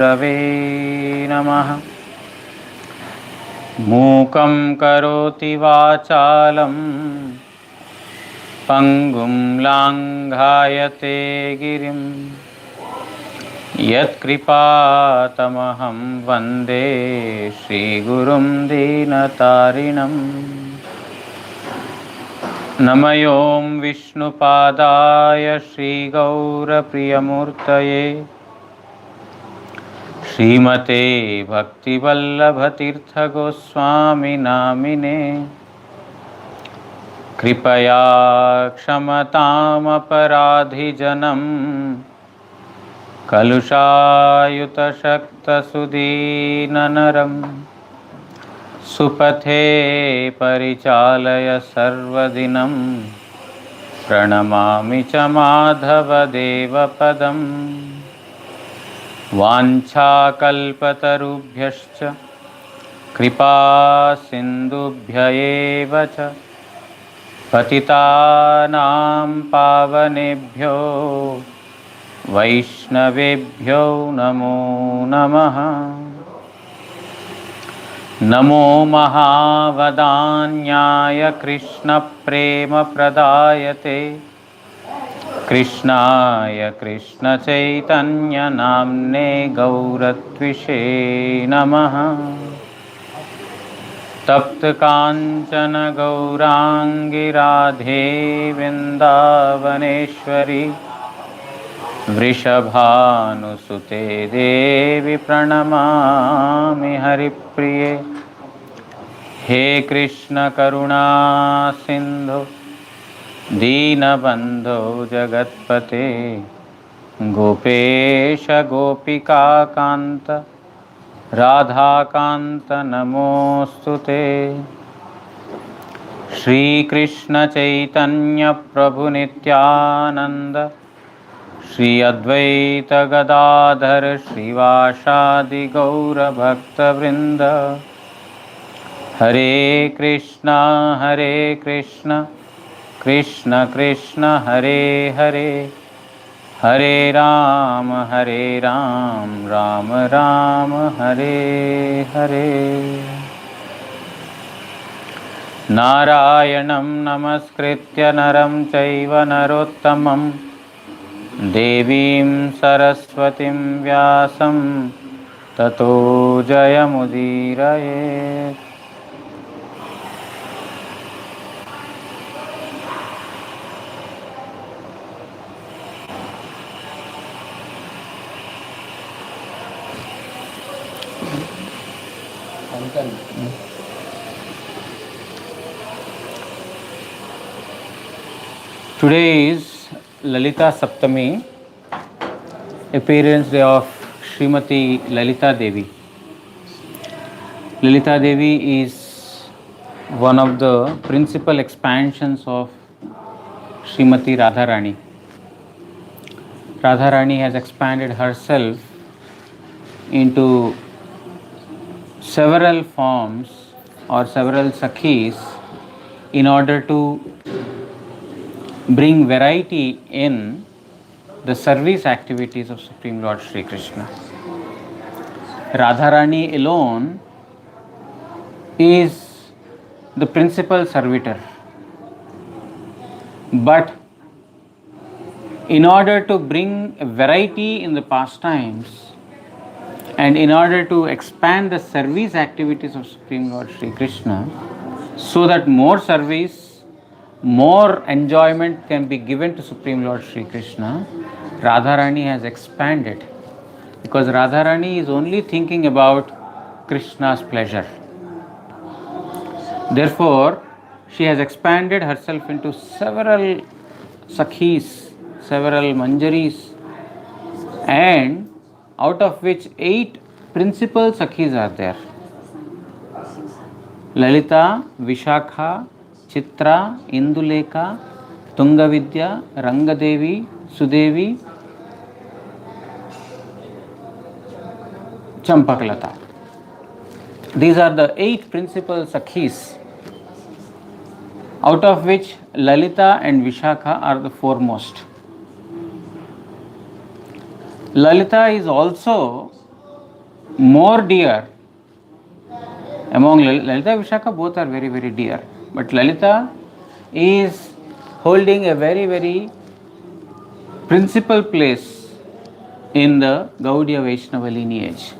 रवे नमः। मूकं करोति वाचालं पंगुं लांघायते गिरिं यत्कृपातमहं वन्दे श्रीगुरुं दीनतारिणं। नमयों विष्णुपादाय श्रीगौरप्रियमूर्तये श्रीमते भक्तिवल्लभतीर्थगोस्वामिनामिने। कृपया क्षमतामपराधिजनं कलुषायुतशक्तसुदीननरं सुपथे परिचालय सर्वदिनं। प्रणमामि च माधवदेवपदम्। वाञ्छाकल्पतरुभ्यश्च कृपा सिन्धुभ्य एव च पतितानां पावनेभ्यो वैष्णवेभ्यो नमो नमः। नमो महावदान्याय कृष्णप्रेमप्रदायते कृष्णाय कृष्णचैतन्यनाम्ने गौरत्विषे नमः। तप्तकाञ्चन गौराङ्गी राधे वृन्दावनेश्वरी वृषभानुसुते देवी प्रणमामि हरिप्रिये। हे कृष्ण करुणा सिन्धु दीनबन्धो जगत्पते गोपेश गोपिकान्त राधाकान्त नमोऽस्तुते। श्रीकृष्ण चैतन्य प्रभु नित्यानंद श्री अद्वैत गदाधर श्रीवासादि गौरभक्तवृंद। हरे कृष्णा कृष्ण कृष्ण हरे हरे, हरे राम राम राम हरे हरे। नारायणं नमस्कृत्य नरं चैव नरोत्तमं देवीं सरस्वतीं व्यासं ततो जयमुदीरयेत्। Today is Lalita Saptami, appearance day of Srimati Lalita Devi. Lalita Devi is one of the principal expansions of Srimati Radharani. Radharani has expanded herself into several forms or several sakhis in order to bring variety in the service activities of Supreme Lord Shri Krishna. Radharani alone is the principal servitor, but in order to bring a variety in the pastimes and in order to expand the service activities of Supreme Lord Shri Krishna, so that more service, more enjoyment can be given to Supreme Lord Shri Krishna, Radharani has expanded, because Radharani is only thinking about Krishna's pleasure. Therefore, she has expanded herself into several sakhis, several manjaris, and out of which 8 principal sakhis are there. Lalita, Vishakha, Chitra, Induleka, Tungavidya, Rangadevi, Sudevi, Champakalata. These are the 8 principal sakhis, out of which Lalita and Vishakha are the foremost. Lalita is also more dear among Lalita and Vishaka, both are very, very dear. But Lalita is holding a very, very principal place in the Gaudiya Vaishnava lineage,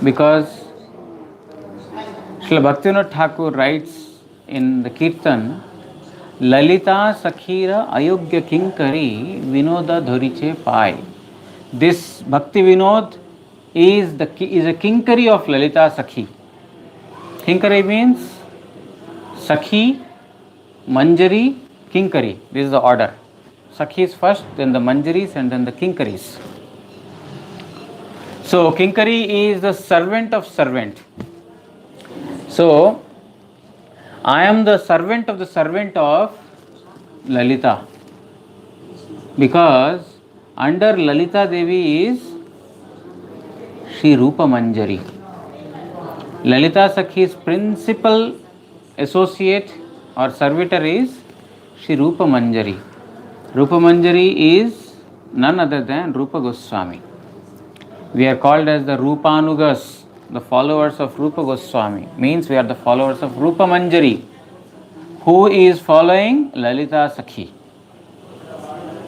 because Srila Bhaktivinoda Thakur writes in the Kirtan, Lalita Sakhira Ayogya Kinkari Vinoda Dhoriche Pai. This Bhakti Vinod is a Kinkari of Lalita Sakhi. Kinkari means Sakhi, Manjari, Kinkari. This is the order. Sakhi is first, then the Manjaris, and then the Kinkaris. So Kinkari is the servant of servant. So I am the servant of Lalita, because under Lalita Devi is Shri Rupa Manjari. Lalita Sakhi's principal associate or servitor is Shri Rupa Manjari. Rupa Manjari is none other than Rupa Goswami. We are called as the Rupanugas, the followers of Rupa Goswami. Means we are the followers of Rupa Manjari, who is following Lalita Sakhi.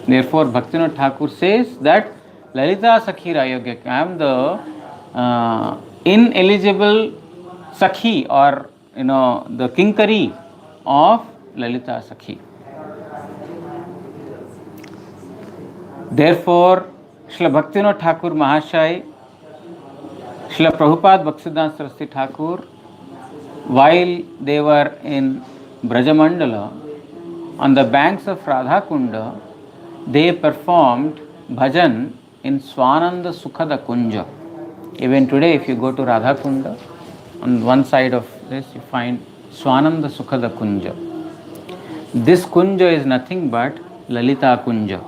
Therefore, Bhaktivinoda Thakur says that Lalita Sakhi Rayogya, I am the ineligible Sakhi, or the Kinkari of Lalita Sakhi. Therefore, Srila Bhaktivinoda Thakur Mahashai, Srila Prabhupada Bhaktisiddhanta Saraswati Thakur, while they were in Brajamandala, on the banks of Radhakunda, they performed bhajan in Swananda Sukhada Kunja. Even today, if you go to Radhakunda, on one side of this you find Swananda Sukhada Kunja. This Kunja is nothing but Lalita Kunja.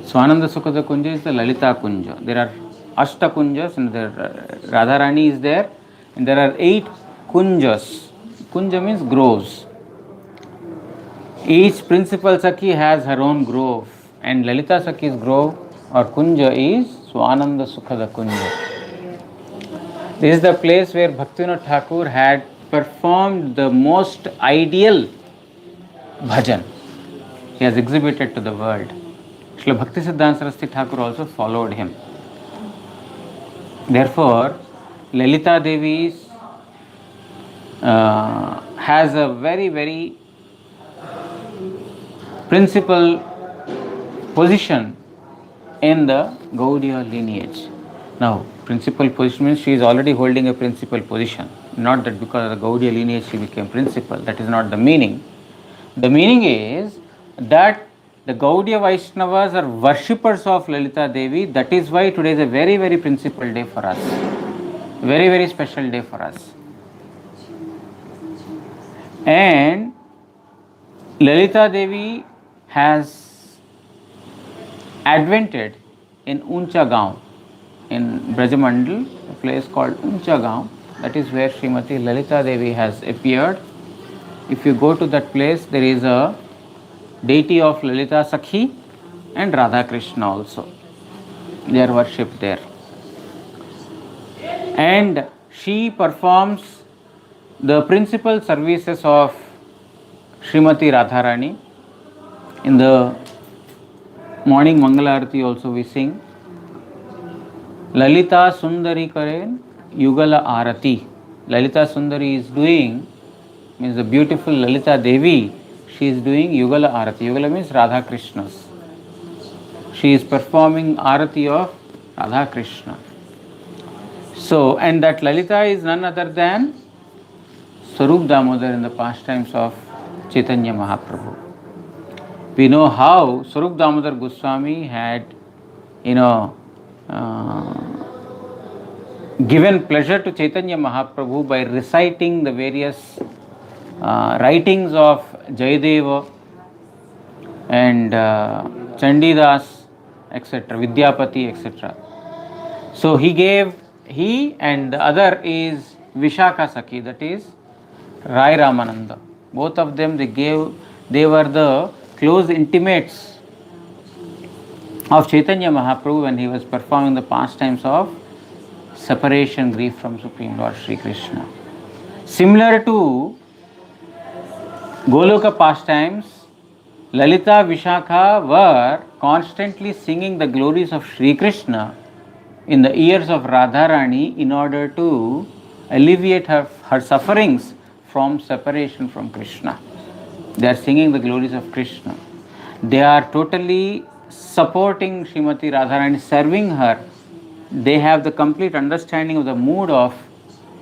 Swananda Sukhada Kunja is the Lalita Kunja. There are Ashta Kunjas, and Radharani is there, and there are 8 Kunjas. Kunja means groves. Each principal Sakhi has her own grove, and Lalita Sakhi's grove or Kunja is Swananda Sukhada Kunja. This is the place where Bhaktivinoda Thakur had performed the most ideal bhajan. He has exhibited to the world. Srila Bhaktisiddhanta Saraswati Thakur also followed him. Therefore, Lalita Devi has a very, very principal position in the Gaudiya lineage. Now, principal position means she is already holding a principal position. Not that because of the Gaudiya lineage she became principal. That is not the meaning. The meaning is that the Gaudiya Vaishnavas are worshippers of Lalita Devi. That is why today is a very, very principal day for us. Very, very special day for us. And Lalita Devi has advented in Uncha Gaon, in Brajamandal, a place called Uncha Gaon. That is where Srimati Lalita Devi has appeared. If you go to that place, there is a deity of Lalita Sakhi and Radha Krishna also. They are worshipped there. And she performs the principal services of Srimati Radharani. In the morning Mangalarati also we sing Lalita Sundari Karen Yugala Arati. Lalita Sundari is doing, means the beautiful Lalita Devi, she is doing Yugala Arati. Yugala means Radha Krishna's. She is performing Arati of Radha Krishna. So, and that Lalita is none other than Swarup Damodar in the pastimes of Chaitanya Mahaprabhu. We know how Swarup Damodar Goswami had, given pleasure to Chaitanya Mahaprabhu by reciting the various writings of Jayadeva and Chandidas, etc., Vidyapati, etc. So he and the other is Vishaka Sakhi, that is Rai Ramananda. Both of them, they were the close intimates of Chaitanya Mahaprabhu when he was performing the pastimes of separation grief from Supreme Lord Sri Krishna. Similar to Goloka pastimes, Lalita Vishakha were constantly singing the glories of Sri Krishna in the ears of Radharani in order to alleviate her sufferings from separation from Krishna. They are singing the glories of Krishna. They are totally supporting Srimati Radharani, serving her. They have the complete understanding of the mood of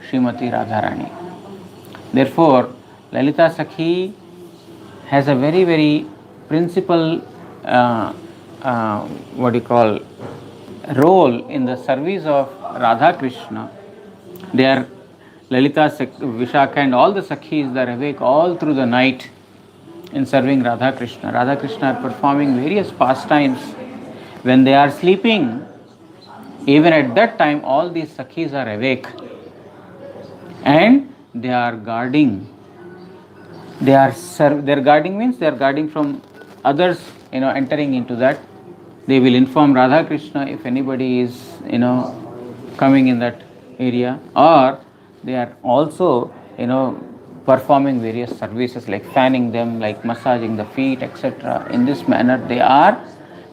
Srimati Radharani. Therefore, Lalita Sakhi has a very, very principal role in the service of Radha Krishna. They are Lalita, Vishakha and all the Sakhis, they are awake all through the night in serving Radha Krishna. Radha Krishna are performing various pastimes. When they are sleeping, even at that time, all these Sakhis are awake and they are guarding. Their guarding means they are guarding from others, entering into that. They will inform Radha Krishna if anybody is, coming in that area, or they are also, performing various services like fanning them, like massaging the feet, etc. In this manner, they are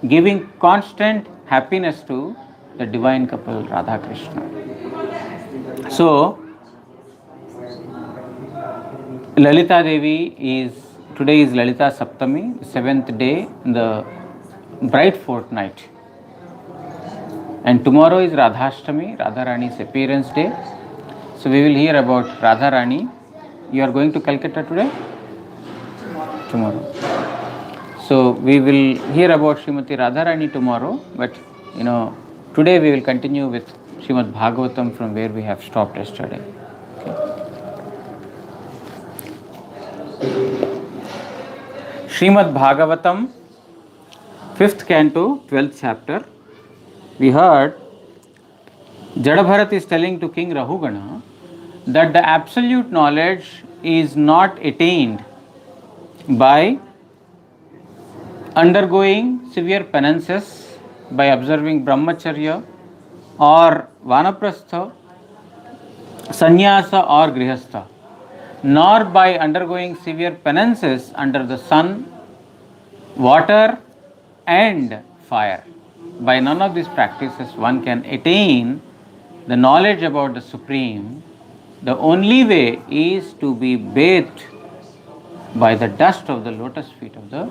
giving constant happiness to the divine couple Radha Krishna. So, Lalita Devi today is Lalita Saptami, the 7th day in the bright fortnight. And tomorrow is Radhashtami, Radharani's appearance day. So we will hear about Radharani. You are going to Calcutta today? Tomorrow. So we will hear about Srimati Radharani tomorrow, but today we will continue with Srimad Bhagavatam from where we have stopped yesterday. Srimad Bhagavatam, 5th canto, 12th chapter. We heard Jadabharat is telling to King Rahugana that the absolute knowledge is not attained by undergoing severe penances, by observing brahmacharya or vanaprastha, sannyasa or grihastha, nor by undergoing severe penances under the sun, water and fire. By none of these practices one can attain the knowledge about the Supreme. The only way is to be bathed by the dust of the lotus feet of the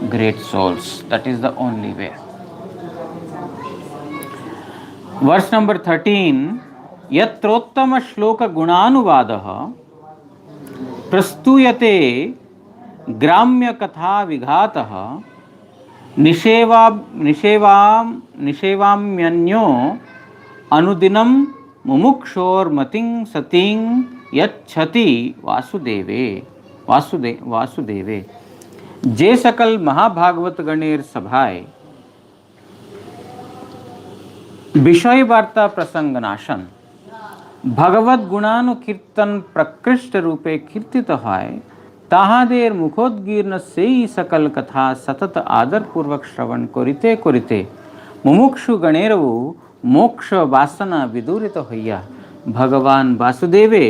great souls. That is the only way. Verse number 13, Yatrottama shloka gunanuvadaha prastuyate gramya katha vighatah निषेवाम्यन्यो अनुदिनं मुमुक्षोर मतिं सतिं यच्छति वासुदेवे जे सकल महाभागवत गणेर सभाए विषय वार्ता प्रसंग नाशन भगवत गुणानुकीर्तन प्रकृष्ट रूपे कीर्तित है ताहादेर मुखोद्गीर्ण से ही सकल कथा सतत आदर पूर्वक श्रवण करिते करिते मुमुक्षु गणेरवु मोक्ष वासना विदूरित होइया भगवान वासुदेवे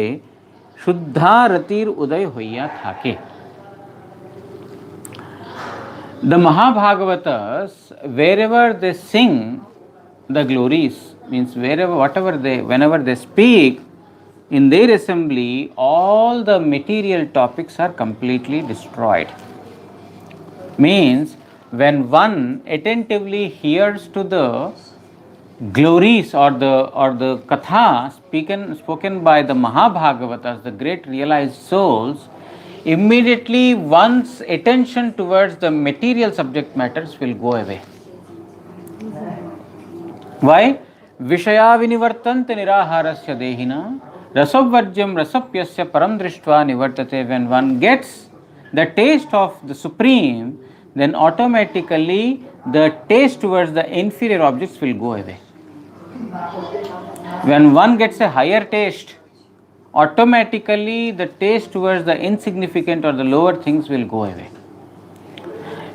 शुद्धा रतिर उदय होइया थाके. The Mahabhagavatas, wherever they sing the glories, means whenever they speak, in their assembly, all the material topics are completely destroyed. Means, when one attentively hears to the glories or the katha spoken by the Mahabhagavatas, the great realized souls, immediately one's attention towards the material subject matters will go away. Why? Vishaya vinivartante niraharasya dehina rasavvarjam rasapyasya param drishtva nivartate. When one gets the taste of the Supreme, then automatically the taste towards the inferior objects will go away. When one gets a higher taste, automatically the taste towards the insignificant or the lower things will go away.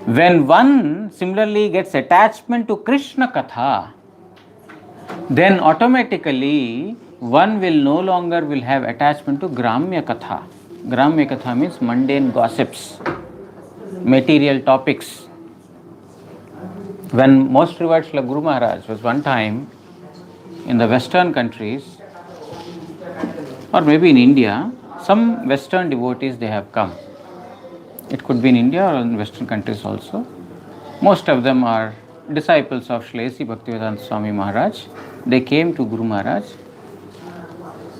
When one similarly gets attachment to Krishna Katha, then automatically one will no longer will have attachment to Gramya Katha. Gramya Katha means mundane gossips, material topics. When most revered Srila Guru Maharaj was one time in the western countries, or maybe in India, some western devotees they have come. It could be in India or in western countries also. Most of them are disciples of Shlesi Bhaktivedanta Swami Maharaj. They came to Guru Maharaj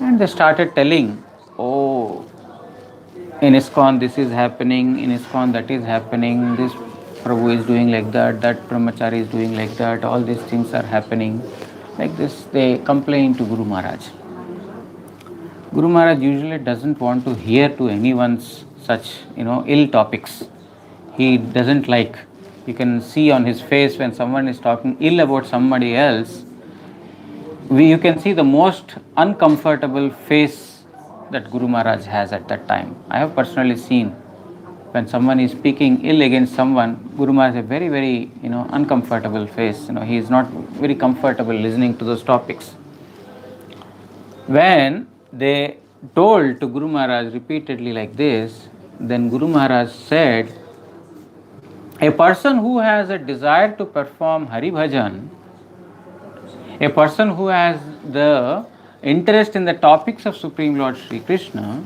and they started telling, oh, in ISKCON this is happening, in ISKCON that is happening, this Prabhu is doing like that Brahmachari is doing like that, all these things are happening. Like this, they complain to Guru Maharaj. Guru Maharaj usually doesn't want to hear to anyone's such, ill topics. He doesn't like. You can see on his face when someone is talking ill about somebody else, you can see the most uncomfortable face that Guru Maharaj has at that time. I have personally seen when someone is speaking ill against someone, Guru Maharaj has a very, very, uncomfortable face. He is not very comfortable listening to those topics. When they told to Guru Maharaj repeatedly like this, then Guru Maharaj said, a person who has a desire to perform Hari Bhajan, a person who has the interest in the topics of Supreme Lord Sri Krishna,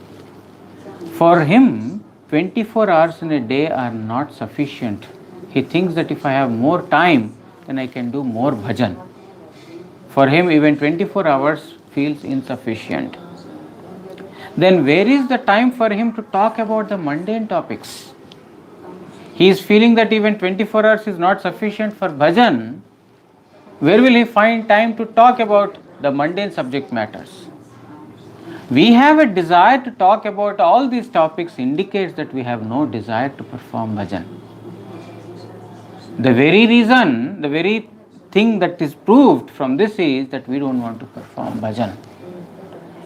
for him 24 hours in a day are not sufficient. He thinks that if I have more time, then I can do more bhajan. For him even 24 hours feels insufficient. Then where is the time for him to talk about the mundane topics? He is feeling that even 24 hours is not sufficient for bhajan. Where will he find time to talk about the mundane subject matters? We have a desire to talk about all these topics indicates that we have no desire to perform bhajan. The very reason, the very thing that is proved from this is that we don't want to perform bhajan.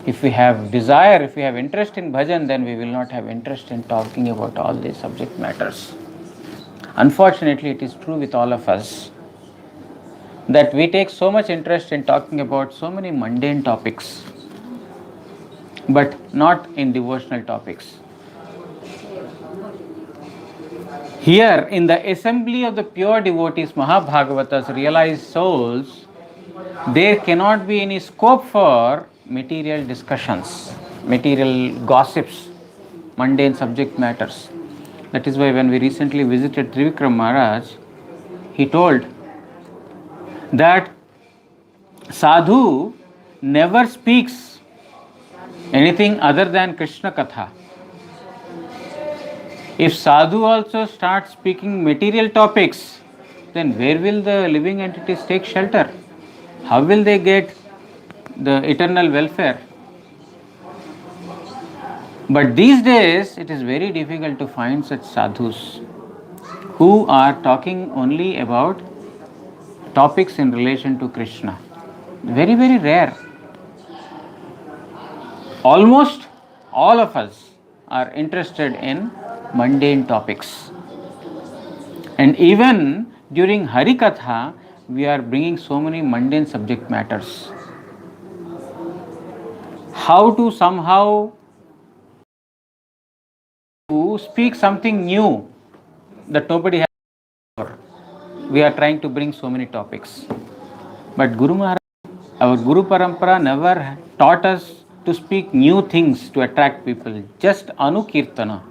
If we have desire, if we have interest in bhajan, then we will not have interest in talking about all these subject matters. Unfortunately, it is true with all of us that we take so much interest in talking about so many mundane topics, but not in devotional topics. Here, in the assembly of the pure devotees, Mahabhagavatas, realized souls, there cannot be any scope for material discussions, material gossips, mundane subject matters. That is why when we recently visited Trivikram Maharaj, he told that sadhu never speaks anything other than Krishna Katha. If sadhu also starts speaking material topics, then where will the living entities take shelter? How will they get the eternal welfare? But these days, it is very difficult to find such sadhus who are talking only about topics in relation to Krishna. Very, very rare. Almost all of us are interested in mundane topics. And even during Hari Katha, we are bringing so many mundane subject matters. How to somehow speak something new that nobody has before. We are trying to bring so many topics. But Guru Maharaj, our Guru Parampara never taught us to speak new things to attract people. Just Anukirtana.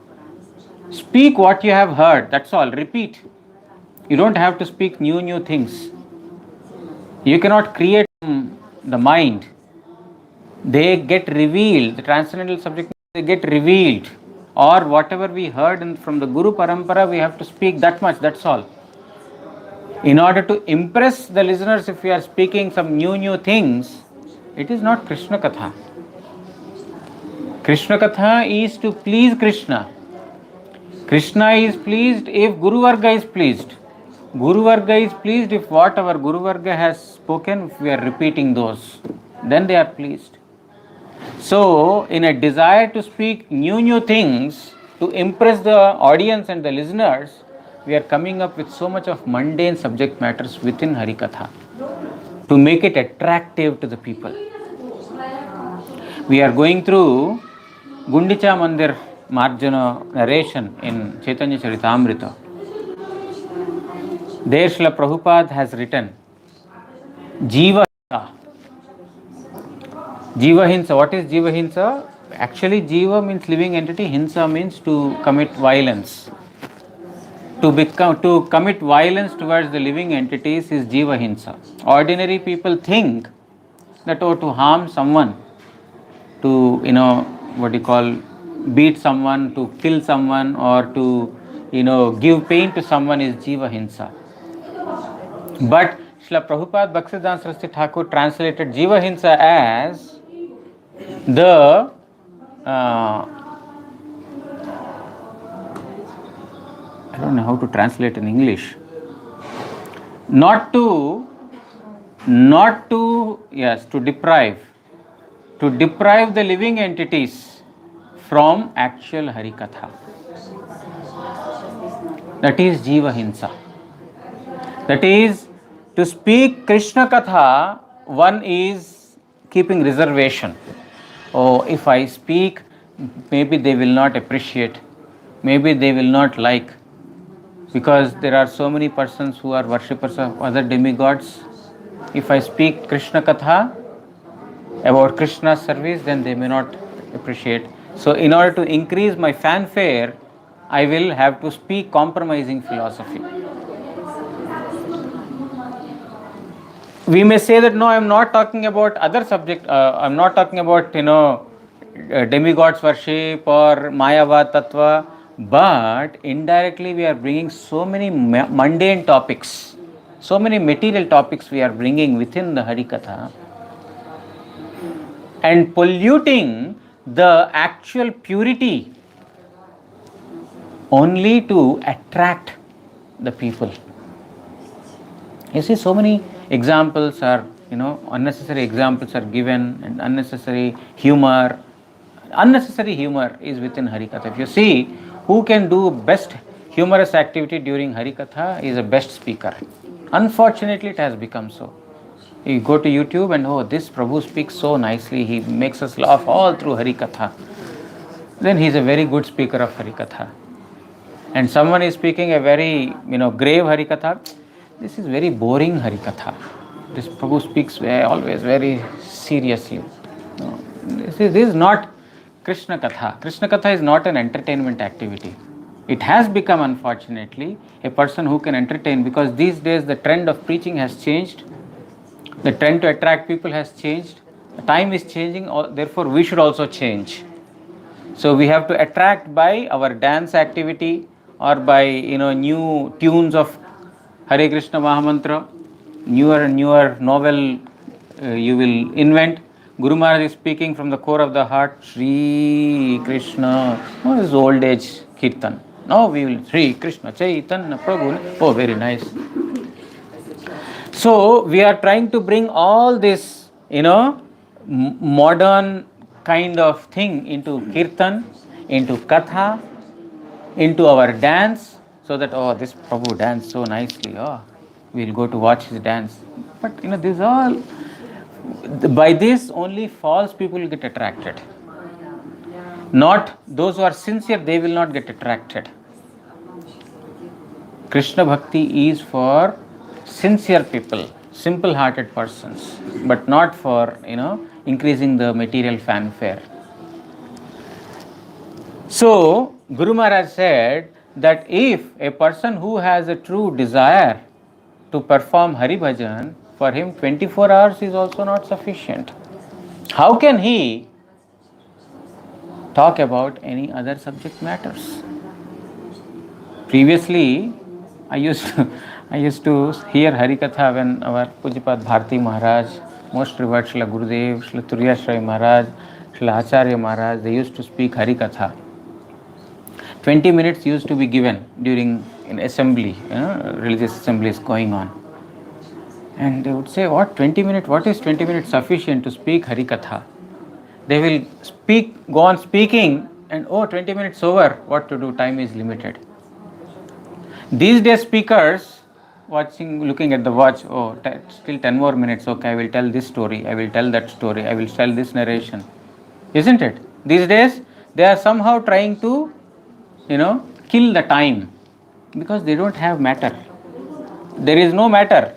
Speak what you have heard, that's all. Repeat. You don't have to speak new things. You cannot create the mind. They get revealed. The transcendental subject, they get revealed. Or whatever we heard from the Guru Parampara, we have to speak that much, that's all. In order to impress the listeners, if we are speaking some new things, it is not Krishna Katha. Krishna Katha is to please Krishna. Krishna is pleased if Guru Varga is pleased. Guru Varga is pleased if what our Guru Varga has spoken, if we are repeating those, then they are pleased. So, in a desire to speak new things, to impress the audience and the listeners, we are coming up with so much of mundane subject matters within Harikatha. to make it attractive to the people. We are going through Gundicha Mandir Marjana narration in Chaitanya Charitamrita. There Srila Prabhupada has written Jiva Hinsa. Jiva Hinsa. What is Jiva Hinsa? Actually, Jiva means living entity, Hinsa means to commit violence. To commit violence towards the living entities is Jiva Hinsa. Ordinary people think that to harm someone, to beat someone, to kill someone, or to give pain to someone is Jiva Hinsa. But Srila Prabhupada Bhaktisiddhanta Saraswati Thakur translated Jiva Hinsa as the I don't know how to translate in English. To deprive the living entities from actual Harikatha. That is Jiva Hinsa. That is, to speak Krishna Katha, one is keeping reservation. Oh, if I speak, maybe they will not appreciate, maybe they will not like, because there are so many persons who are worshippers of other demigods. If I speak Krishna Katha about Krishna's service, then they may not appreciate. So in order to increase my fanfare, I will have to speak compromising philosophy. We may say that no, I am not talking about other subject. I am not talking about demigods worship or Mayavad Tattva, but indirectly we are bringing so many mundane topics, so many material topics we are bringing within the Harikatha and polluting the actual purity only to attract the people. You see, so many examples are, unnecessary examples are given, and unnecessary humor is within Harikatha. If you see who can do best humorous activity during Harikatha is a best speaker. Unfortunately, it has become so. You go to YouTube and this Prabhu speaks so nicely, he makes us laugh all through Harikatha. Then he is a very good speaker of Harikatha. And someone is speaking a very grave Harikatha. This is very boring Harikatha. This Prabhu speaks always very seriously. No, this is not Krishna Katha. Krishna Katha is not an entertainment activity. It has become, unfortunately, a person who can entertain, because these days the trend of preaching has changed. The trend to attract people has changed. The time is changing, therefore we should also change. So we have to attract by our dance activity or by new tunes of Hare Krishna Mahamantra, newer novel you will invent. Guru Maharaj is speaking from the core of the heart, Shri Krishna. This is old age Kirtan. Now we will Shri Krishna Chaitanya Prabhu. Oh, very nice. So we are trying to bring all this, modern kind of thing into Kirtan, into Katha, into our dance, so that this Prabhu danced so nicely. We'll go to watch his dance. But this all, by this only false people will get attracted. Not those who are sincere, they will not get attracted. Krishna Bhakti is for sincere people, simple-hearted persons, but not for, increasing the material fanfare. So, Guru Maharaj said that if a person who has a true desire to perform Hari Bhajan, for him 24 hours is also not sufficient. How can he talk about any other subject matters? Previously, I used to hear Harikatha when our Pujapad Bharati Maharaj, most revered Srila Gurudev, Srila Turyashray Maharaj, Srila Acharya Maharaj, they used to speak Harikatha. 20 minutes used to be given during an assembly, religious assembly is going on. And they would say, what is 20 minutes sufficient to speak Harikatha? They will go on speaking, and 20 minutes over, what to do, time is limited. These days speakers, looking at the watch. Oh, still 10 more minutes. Okay, I will tell this story. I will tell that story. I will tell this narration. Isn't it? These days, they are somehow trying to, kill the time because they don't have matter. There is no matter.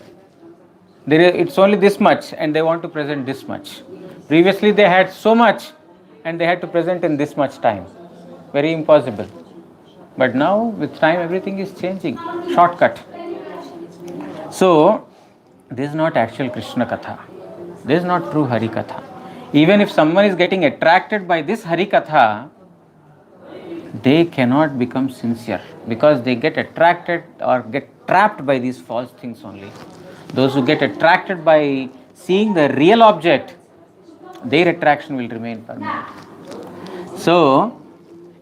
It's only this much and they want to present this much. Previously, they had so much and they had to present in this much time. Very impossible. But now, with time, everything is changing. Shortcut. So, this is not actual Krishna Katha. This is not true Hari Katha. Even if someone is getting attracted by this Hari Katha, they cannot become sincere because they get attracted or get trapped by these false things only. Those who get attracted by seeing the real object, their attraction will remain permanent. So,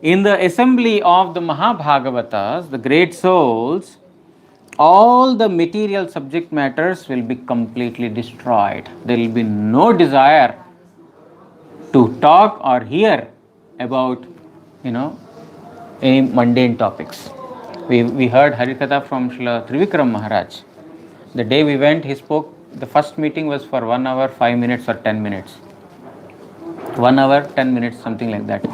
in the assembly of the Mahabhagavatas, the great souls, all the material subject matters will be completely destroyed. There will be no desire to talk or hear about, any mundane topics. We heard Harikatha from Srila Trivikram Maharaj. The day we went, he spoke, the first meeting was for 1 hour, 5 minutes or 10 minutes. 1 hour, 10 minutes, something like that.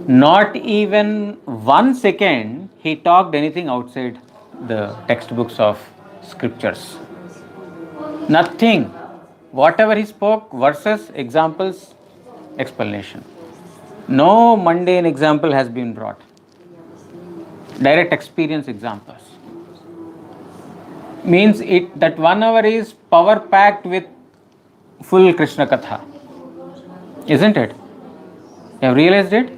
Not even 1 second he talked anything outside the textbooks of scriptures. Nothing. Whatever he spoke, verses, examples, explanation. No mundane example has been brought. Direct experience examples. Means that 1 hour is power packed with full Krishna Katha. Isn't it? You have realized it?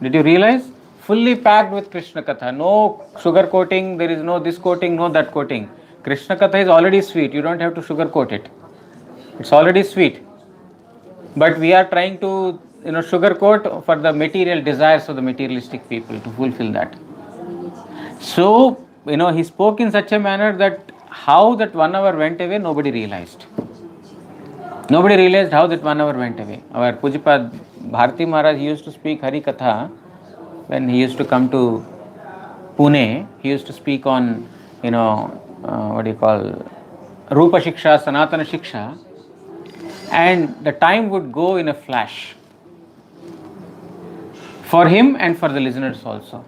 Did you realize? Fully packed with Krishna Katha. No sugar coating, there is no this coating, no that coating. Krishna Katha is already sweet. You don't have to sugar coat it. It's already sweet. But we are trying to, sugar coat for the material desires of the materialistic people to fulfill that. So, he spoke in such a manner that how that 1 hour went away, nobody realized. Nobody realized how that 1 hour went away. Our Pujapad Bharati Maharaj used to speak Hari Katha when he used to come to Pune. He used to speak on, Rupa Shiksha, Sanatana Shiksha, and the time would go in a flash. For him and for the listeners also.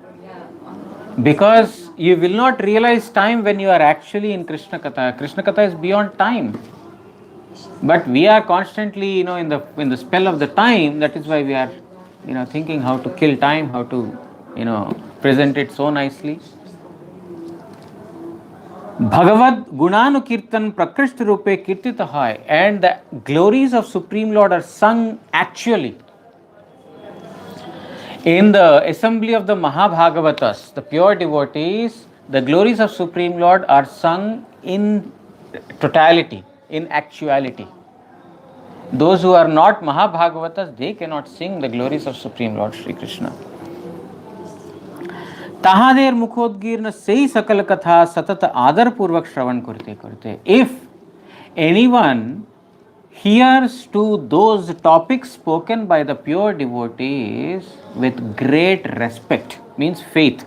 Because you will not realize time when you are actually in Krishna Katha. Krishna Katha is beyond time. But we are constantly, in the spell of the time. That is why we are, thinking how to kill time, how to, present it so nicely. Bhagavad Gunanukirtan Prakrishta Rupe Kirtita Hai, and the glories of Supreme Lord are sung actually. In the assembly of the Mahabhagavatas, the pure devotees, the glories of Supreme Lord are sung in totality, in actuality. Those who are not Mahabhagavatas, they cannot sing the glories of Supreme Lord Sri Krishna. Tahader mukhodgirna sei sakal katha satata adar purvak shravan kurte. If anyone hears to those topics spoken by the pure devotees with great respect, means faith,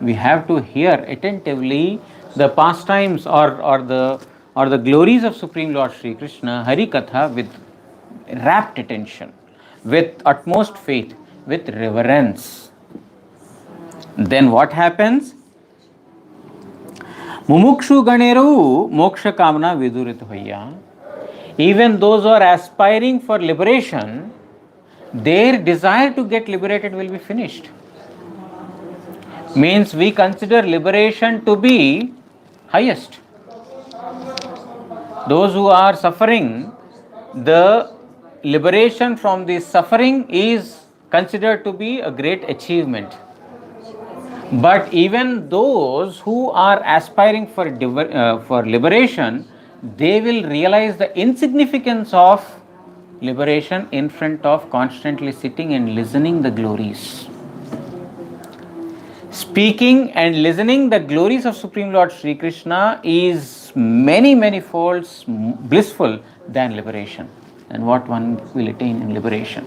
we have to hear attentively the pastimes or the glories of Supreme Lord Sri Krishna, Hari Katha, with rapt attention, with utmost faith, with reverence. Then what happens? Mumukshu ganeru moksha kamna vidurit hoya. Even those who are aspiring for liberation, their desire to get liberated will be finished. Means we consider liberation to be highest. Those who are suffering, the liberation from this suffering is considered to be a great achievement. But even those who are aspiring for liberation, they will realize the insignificance of liberation in front of constantly sitting and listening the glories. Speaking and listening the glories of Supreme Lord Sri Krishna is many, many folds blissful than liberation, and what one will attain in liberation.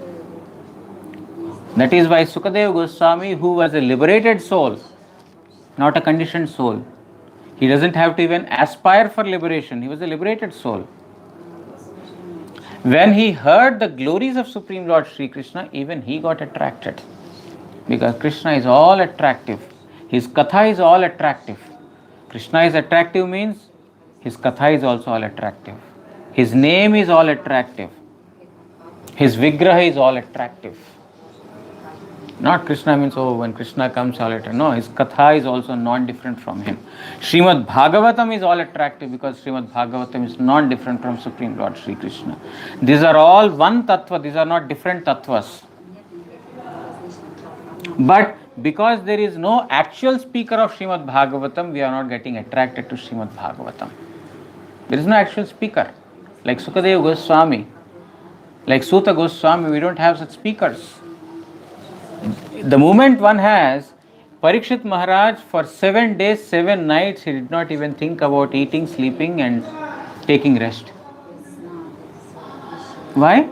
That is why Sukadeva Goswami, who was a liberated soul, not a conditioned soul, He doesn't have to even aspire for liberation. He was a liberated soul. When he heard the glories of Supreme Lord Sri Krishna, even he got attracted. Because Krishna is all attractive. His katha is all attractive. Krishna is attractive means his katha is also all attractive. His name is all attractive. His vigraha is all attractive. Not Krishna means, oh, when Krishna comes, all attractive. No, his katha is also not different from him. Srimad Bhagavatam is all attractive because Srimad Bhagavatam is not different from Supreme Lord Sri Krishna. These are all one tattva, these are not different tattvas. But because there is no actual speaker of Srimad Bhagavatam, we are not getting attracted to Srimad Bhagavatam. There is no actual speaker. Like Sukadeva Goswami, like Suta Goswami, we don't have such speakers. The moment one has Parikshit Maharaj, for 7 days, 7 nights, he did not even think about eating, sleeping and taking rest. Why?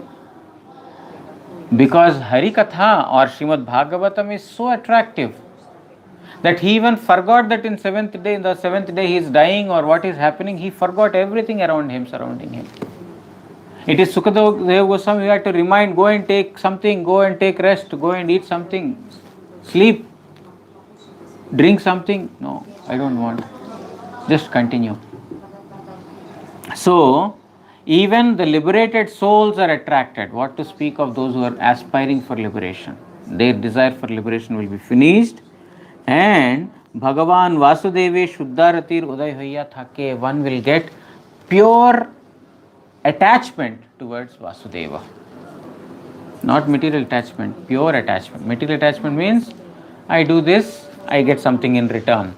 Because Harikatha or Srimad Bhagavatam is so attractive that he even forgot that in the seventh day he is dying or what is happening. He forgot everything around him, surrounding him. It is Sukadeva Goswami who had to remind, go and take something, go and take rest, go and eat something, sleep, drink something. No, I don't want. Just continue. So, even the liberated souls are attracted. What to speak of those who are aspiring for liberation? Their desire for liberation will be finished. And Bhagavan Vasudeve Shuddharatir Uday Hoya Thake, one will get pure attachment towards Vasudeva. Not material attachment, pure attachment. Material attachment means I do this, I get something in return.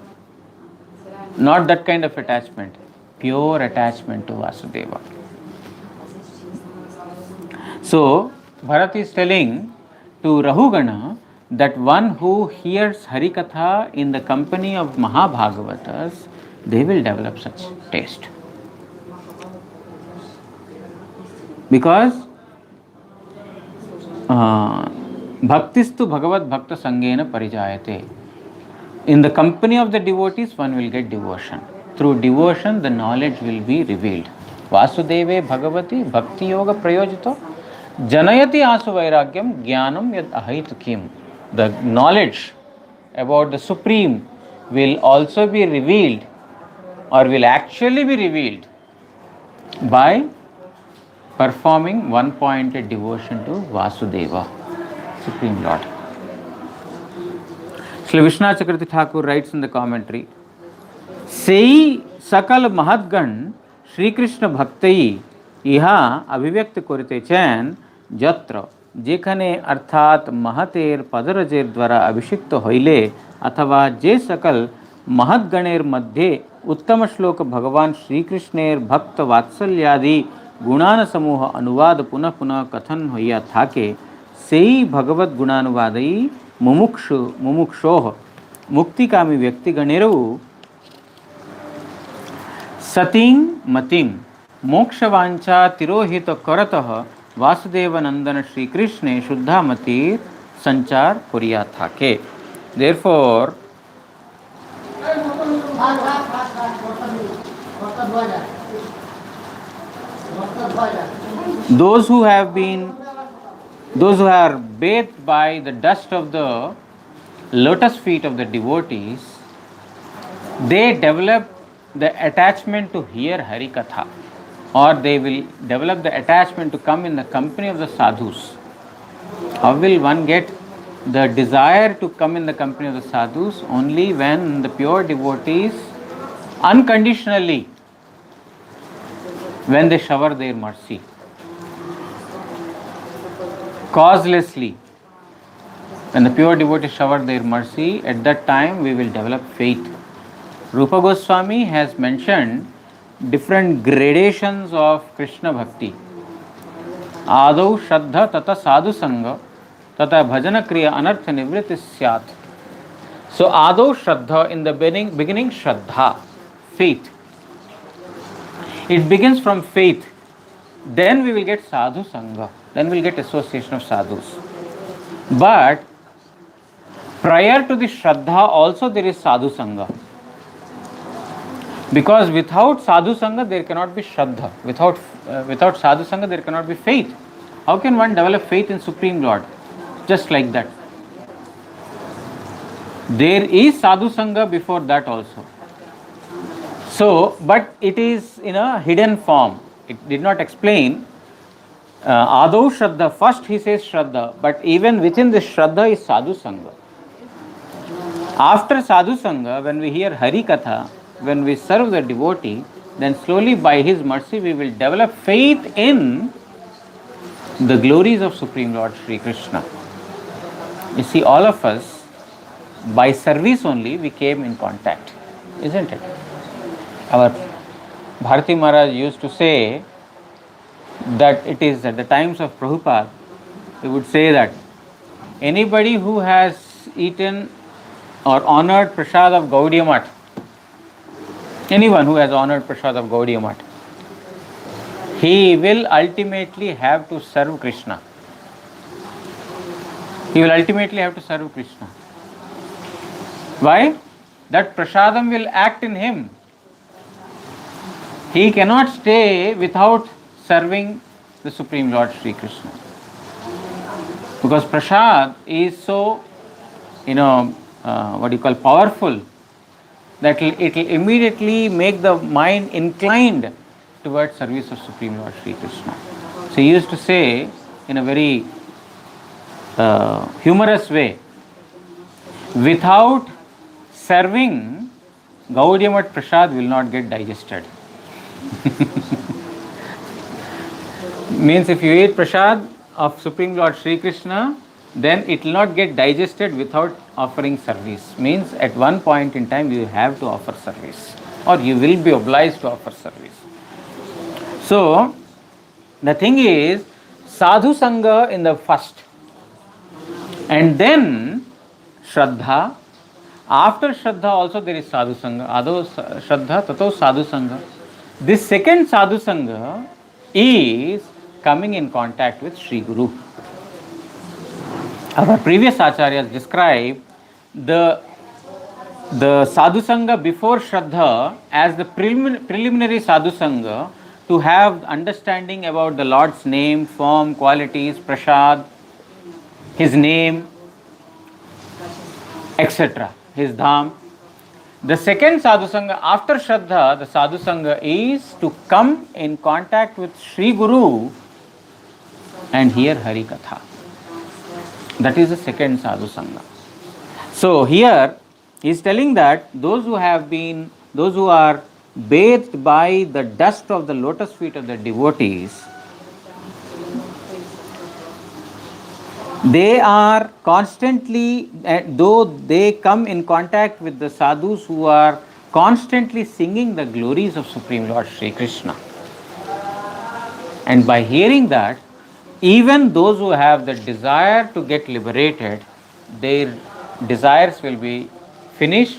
Not that kind of attachment. Pure attachment to Vasudeva. So, Bharat is telling to Rahugana that one who hears Harikatha in the company of Mahabhagavatas, they will develop such taste. Because Bhaktistu Bhagavad Bhakta Sangena Parijayate. In the company of the devotees, one will get devotion. Through devotion, the knowledge will be revealed. Vasudeve Bhagavati Bhakti Yoga Prayojito Janayati Asu Vairagyam Jnanam Yad Ahitukim. The knowledge about the Supreme will also be revealed or will actually be revealed by performing one-pointed devotion to Vasudeva, Supreme Lord. Sri Vishwanath Chakravarti Thakur writes in the commentary, Sei Sakal Mahadgan Shri Krishna Bhaktai Iha Abhivyakta Korite Chen Jatra Jekhane Arthat Mahater Padarajer Dwara Abhishikta Hoile Athava Je Sakal Mahadganer Madhye Uttama Shloka Bhagavan Shri Krishner Bhakta Vatsalyadi गुणान समूह अनुवाद पुनः पुनः कथन होया थाके सेई भगवत गुणानुवादई मुमुक्षोह मुक्तिकामी व्यक्ति गणेरु सतिं मतिं मोक्षवांछा तिरोहित करतः वासुदेव नंदन श्री कृष्णे शुद्धा मति संचार कुरिया थाके. Therefore, those who are bathed by the dust of the lotus feet of the devotees, they develop the attachment to hear Harikatha, or they will develop the attachment to come in the company of the sadhus. How will one get the desire to come in the company of the sadhus? Only when the pure devotees unconditionally, when they shower their mercy, causelessly, when the pure devotees shower their mercy, at that time we will develop faith. Rupa Goswami has mentioned different gradations of Krishna Bhakti. Adau Shraddha Tata Sadhu Sangha Tata Bhajana Kriya Anartha Nivritti Syat. So Adau Shraddha, in the beginning Shraddha, faith. It begins from faith. Then we will get sadhu sangha. Then we will get association of sadhus. But prior to the shraddha also there is sadhu sangha. Because without sadhu sangha there cannot be shraddha. Without sadhu sangha there cannot be faith. How can one develop faith in Supreme Lord? Just like that. There is sadhu sangha before that also. So, but it is in a hidden form. It did not explain. Adau Shraddha, first he says Shraddha, but even within this Shraddha is Sadhu Sangha. After Sadhu Sangha, when we hear Hari Katha, when we serve the devotee, then slowly by his mercy we will develop faith in the glories of Supreme Lord Sri Krishna. You see, all of us, by service only, we came in contact, isn't it? Our Bharati Maharaj used to say that it is at the times of Prabhupada, he would say that anybody who has eaten or honored Prasad of Gaudiya Math, anyone who has honored Prasad of Gaudiya Math, he will ultimately have to serve Krishna. He will ultimately have to serve Krishna. Why? That prasadam will act in him. He cannot stay without serving the Supreme Lord Sri Krishna. Because prasad is so, powerful, that it will immediately make the mind inclined towards service of Supreme Lord Sri Krishna. So he used to say in a very humorous way, without serving, Gaudiya Math Prasad will not get digested. Means if you eat Prasad of Supreme Lord Sri Krishna, then it will not get digested without offering service. Means at one point in time you have to offer service, or you will be obliged to offer service. So, the thing is, Sadhu Sangha in the first, and then Shraddha. After Shraddha also there is Sadhu Sangha. Ado Shraddha, tato Sadhu Sangha. This second Sadhu Sangha is coming in contact with Sri Guru. Our previous acharyas describe the Sadhu Sangha before Shraddha as the preliminary Sadhu Sangha to have understanding about the Lord's name, form, qualities, prasad, his name, etc., his dham. The second Sadhu Sangha after Shraddha, the Sadhu Sangha is to come in contact with Sri Guru and hear Hari Katha. That is the second Sadhu Sangha. So here he is telling that those who are bathed by the dust of the lotus feet of the devotees, they are constantly, though they come in contact with the sadhus who are constantly singing the glories of Supreme Lord Sri Krishna. And by hearing that, even those who have the desire to get liberated, their desires will be finished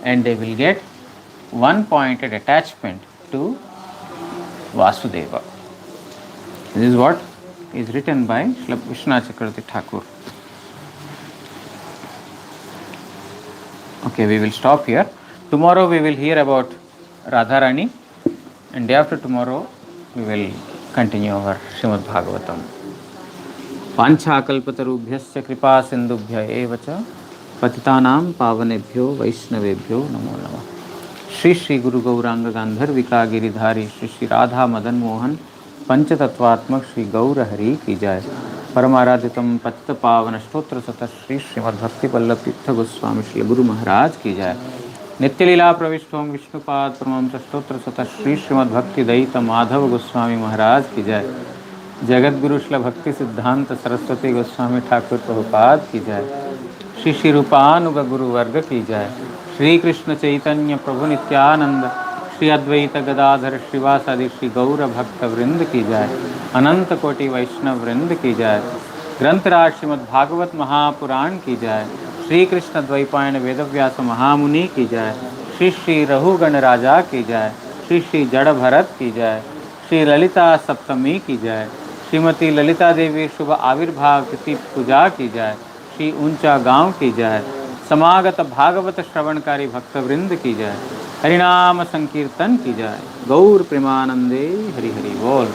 and they will get one-pointed attachment to Vasudeva. This is what is written by Srila Vishwanath Chakravarti Thakur. Okay, we will stop here. Tomorrow we will hear about Radharani, and day after tomorrow we will continue our Srimad Bhagavatam. Panchakalpatarubhyasya kripa sindubhya evacha patitanam pavanebhyo vaishnavebhyo namo namah. Shri Shri Guru Gauranga Gandharvika Giridhari Shri Shri Radha Madan Mohan पंचतत्वात्मक Shri Gaur Hari की जय. परमाराधितम पतित पावन स्तोत्र सत श्री श्रीमद् भक्ति वल्लभ तीर्थ गोस्वामी श्री गुरु महाराज की जय. नित्य लीला प्रविष्टों विष्णुपाद परमहंस स्तोत्र सत श्री श्रीमद् भक्ति दयित माधव गोस्वामी महाराज की जय. जगत गुरु श्री भक्ति सिद्धांत सरस्वती गोस्वामी ठाकुर प्रभुपाद की जय. श्री श्री रूपानुग गुरु वर्ग की जय. श्री कृष्ण चैतन्य प्रभु नित्यानंद श्री अद्वैत गदाधर श्रीवासादि श्री गौर भक्त वृंद की जय. अनंत कोटि वैष्णव वृंद की जय. ग्रंथराज श्रीमद् भागवत महापुराण की जय. श्री कृष्ण द्वैपायन वेदव्यास महामुनि की जय. श्री श्री रघुगण राजा की जय. श्री श्री जड़ भरत की जय. श्री ललिता सप्तमी की जय. श्रीमती ललिता देवी शुभ आविर्भाव तिथि पूजा की जय. श्री ऊंचा गांव की जय. समागत भागवत श्रवणकारी भक्तवृंद की जय. हरिनाम संकीर्तन की जाए। गौर प्रेमानंदे हरि हरि बोल।